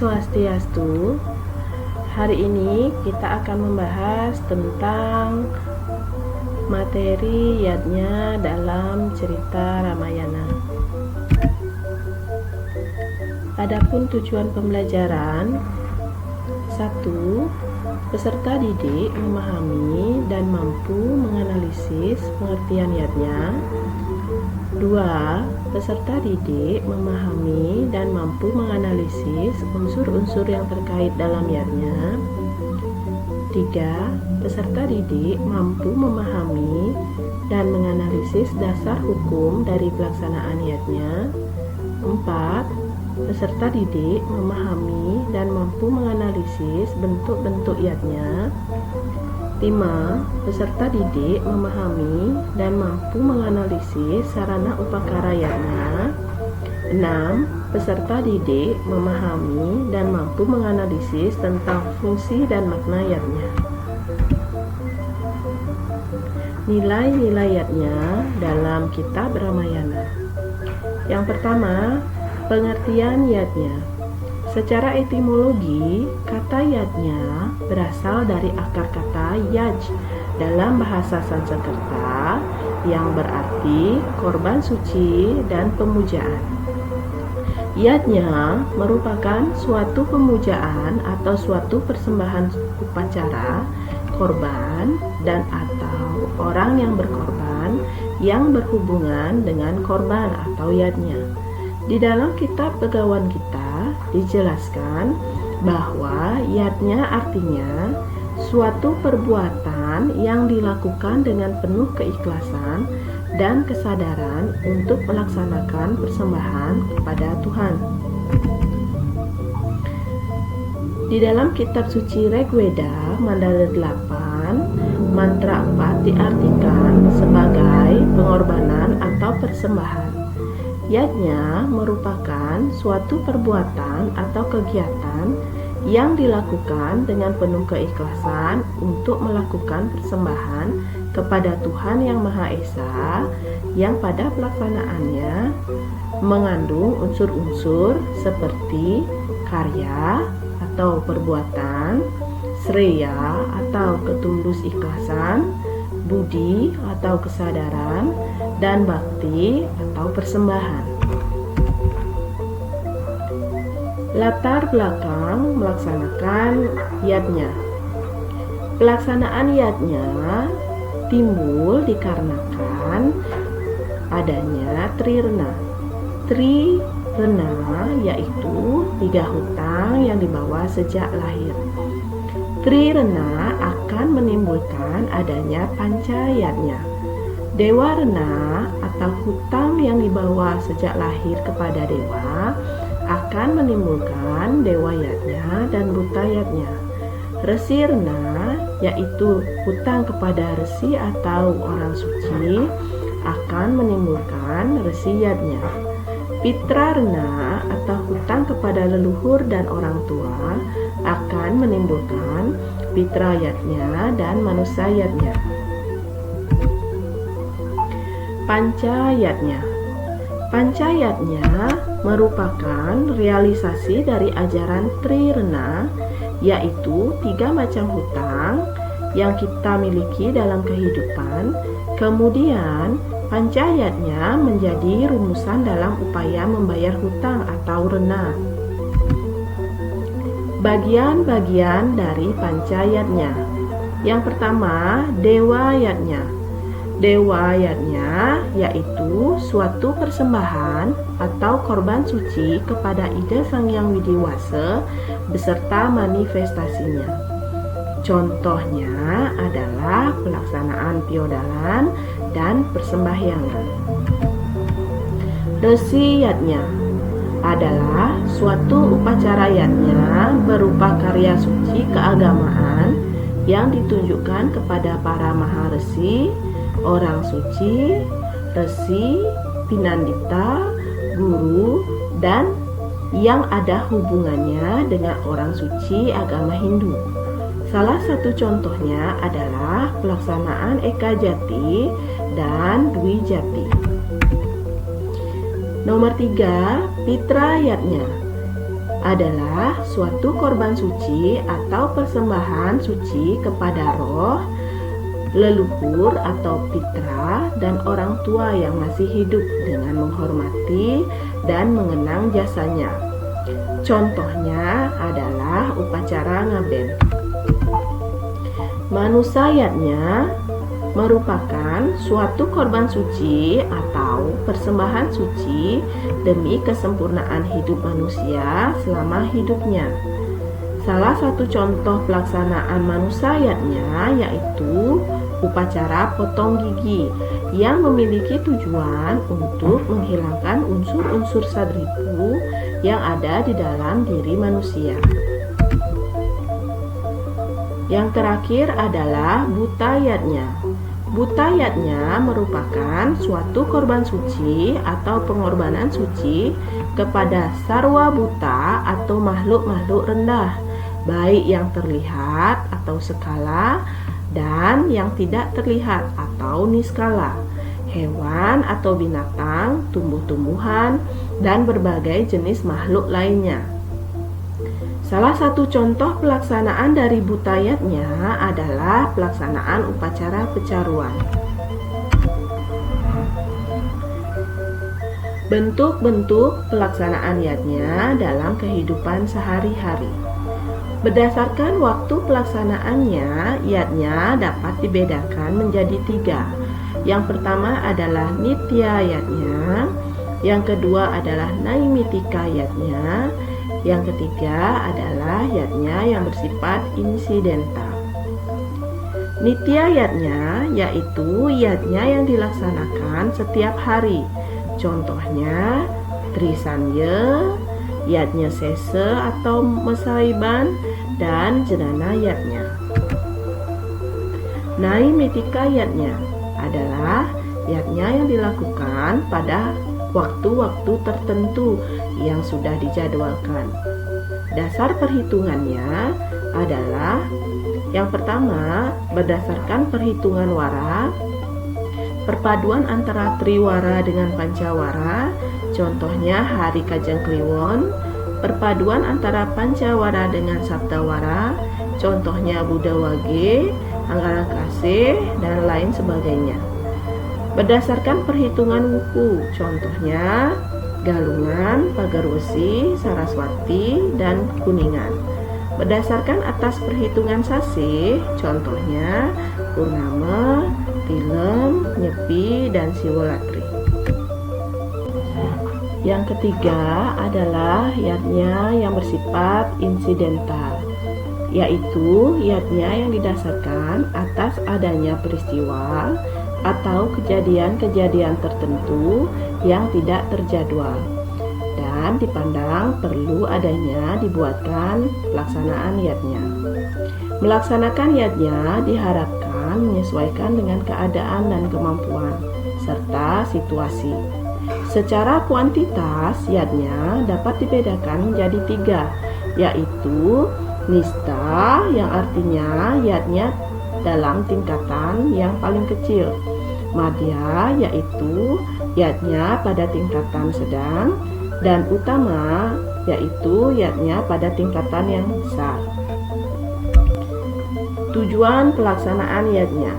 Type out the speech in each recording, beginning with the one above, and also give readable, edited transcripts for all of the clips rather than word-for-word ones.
Swastiastu. Hari ini kita akan membahas tentang materi yadnya dalam cerita Ramayana. Adapun tujuan pembelajaran: 1. Peserta didik memahami dan mampu menganalisis pengertian yadnya. 2. Peserta didik memahami dan mampu menganalisis unsur-unsur yang terkait dalam yadnya. 3. Peserta didik mampu memahami dan menganalisis dasar hukum dari pelaksanaan yadnya. 4. Peserta didik memahami dan mampu menganalisis bentuk-bentuk yadnya. 5. Peserta didik memahami dan mampu menganalisis sarana upakara yadnya. 6. Peserta didik memahami dan mampu menganalisis tentang fungsi dan makna yadnya. Nilai-nilai yadnya dalam kitab Ramayana. Yang pertama, pengertian yadnya. Secara etimologi, kata yadnya berasal dari akar kata yaj dalam bahasa Sanskerta yang berarti korban suci dan pemujaan. Yadnya merupakan suatu pemujaan atau suatu persembahan upacara, korban, dan atau orang yang berkorban yang berhubungan dengan korban atau yadnya. Di dalam kitab Begawan kita dijelaskan bahwa yadnya artinya suatu perbuatan yang dilakukan dengan penuh keikhlasan dan kesadaran untuk melaksanakan persembahan kepada Tuhan. Di dalam kitab suci Rigveda Mandala 8, mantra 4 diartikan sebagai pengorbanan atau persembahan. Yadnya merupakan suatu perbuatan atau kegiatan yang dilakukan dengan penuh keikhlasan untuk melakukan persembahan kepada Tuhan Yang Maha Esa, yang pada pelaksanaannya mengandung unsur-unsur seperti karya atau perbuatan, sreya atau ketulus ikhlasan, budi atau kesadaran, dan bakti atau persembahan. Latar belakang melaksanakan yadnya. Pelaksanaan yadnya timbul dikarenakan adanya trirena. Trirena yaitu 3 hutang yang dibawa sejak lahir. Trirena akan menimbulkan adanya pancayadnya. Dewa Rena atau hutang yang dibawa sejak lahir kepada dewa akan menimbulkan dewa yadnya dan buta yadnya. Resi Rena yaitu hutang kepada resi atau orang suci akan menimbulkan resi yadnya. Pitra Rena atau hutang kepada leluhur dan orang tua akan menimbulkan pitra yadnya dan manusia yadnya. Pancayadnya. Pancayadnya merupakan realisasi dari ajaran Trirena, yaitu 3 macam hutang yang kita miliki dalam kehidupan. Kemudian pancayadnya menjadi rumusan dalam upaya membayar hutang atau rena. Bagian-bagian dari pancayadnya. Yang pertama, dewa yadnya. Dewa yadnya yaitu suatu persembahan atau korban suci kepada Ida Sang Hyang Widiwasa beserta manifestasinya. Contohnya adalah pelaksanaan piodalan dan persembahyangan. Resi yadnya adalah suatu upacara yadnya berupa karya suci keagamaan yang ditunjukkan kepada para maharesi, orang suci, resi, pinandita, guru, dan yang ada hubungannya dengan orang suci agama Hindu. Salah satu contohnya adalah pelaksanaan Eka Jati dan Dwi Jati. Nomor 3, Pitra Yatnya. adalah suatu korban suci atau persembahan suci kepada roh, leluhur atau pitra, dan orang tua yang masih hidup dengan menghormati dan mengenang jasanya. Contohnya adalah upacara ngaben. Manusayatnya merupakan suatu korban suci atau persembahan suci demi kesempurnaan hidup manusia selama hidupnya. Salah satu contoh pelaksanaan manusayatnya yaitu upacara potong gigi yang memiliki tujuan untuk menghilangkan unsur-unsur sadripu yang ada di dalam diri manusia. Yang terakhir adalah butayatnya. Butayatnya merupakan suatu korban suci atau pengorbanan suci kepada sarwa buta atau makhluk-makhluk rendah, baik yang terlihat atau skala dan yang tidak terlihat atau niskala, hewan atau binatang, tumbuh-tumbuhan, dan berbagai jenis makhluk lainnya. Salah satu contoh pelaksanaan dari butayatnya adalah pelaksanaan upacara pecaruan. Bentuk-bentuk pelaksanaan yatnya dalam kehidupan sehari-hari. Berdasarkan waktu pelaksanaannya, yatnya dapat dibedakan menjadi 3. Yang pertama adalah nitya yatnya, yang kedua adalah naimitika yatnya, yang ketiga adalah yatnya yang bersifat insidental. Nitya yatnya yaitu yatnya yang dilaksanakan setiap hari. Contohnya Trisanya, yatnya sese atau mesaiban, dan jenana yatnya. Naimitika yatnya adalah yatnya yang dilakukan pada waktu-waktu tertentu yang sudah dijadwalkan. Dasar perhitungannya adalah yang pertama berdasarkan perhitungan wara, perpaduan antara triwara dengan pancawara, contohnya hari Kajang Kliwon, perpaduan antara pancawara dengan sabdawara, contohnya Buddha Wage, Anggaran Kase, dan lain sebagainya. Berdasarkan perhitungan wuku, contohnya Galungan, Pagarwesi, Saraswati, dan Kuningan. Berdasarkan atas perhitungan sase, contohnya Purnama, Tilem, Nyepi, dan Siwolatri. Yang ketiga adalah yatnya yang bersifat insidental, yaitu yatnya yang didasarkan atas adanya peristiwa atau kejadian-kejadian tertentu yang tidak terjadwal dan dipandang perlu adanya dibuatkan pelaksanaan yatnya. Melaksanakan yatnya diharapkan menyesuaikan dengan keadaan dan kemampuan serta situasi. Secara kuantitas yatnya dapat dibedakan menjadi 3, yaitu nista yang artinya yatnya dalam tingkatan yang paling kecil, madya yaitu yatnya pada tingkatan sedang, dan utama yaitu yatnya pada tingkatan yang besar. Tujuan pelaksanaan yatnya.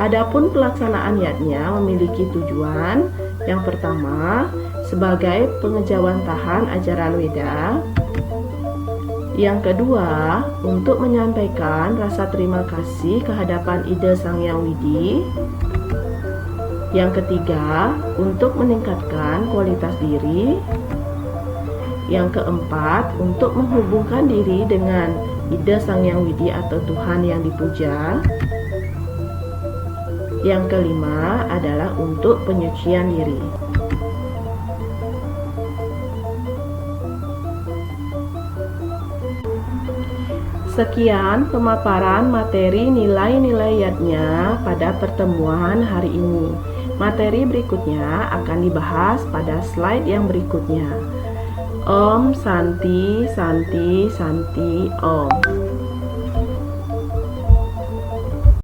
Adapun pelaksanaan yatnya memiliki tujuan yang pertama sebagai pengejawantahan ajaran Weda, yang kedua untuk menyampaikan rasa terima kasih kehadapan Ida Sang Hyang Widi, yang ketiga untuk meningkatkan kualitas diri, yang keempat untuk menghubungkan diri dengan Ida Sang Hyang Widi atau Tuhan yang dipuja, yang kelima adalah untuk penyucian diri. Sekian pemaparan materi nilai-nilai yatnya pada pertemuan hari ini. Materi berikutnya akan dibahas pada slide yang berikutnya. Om Santi Santi Santi Om.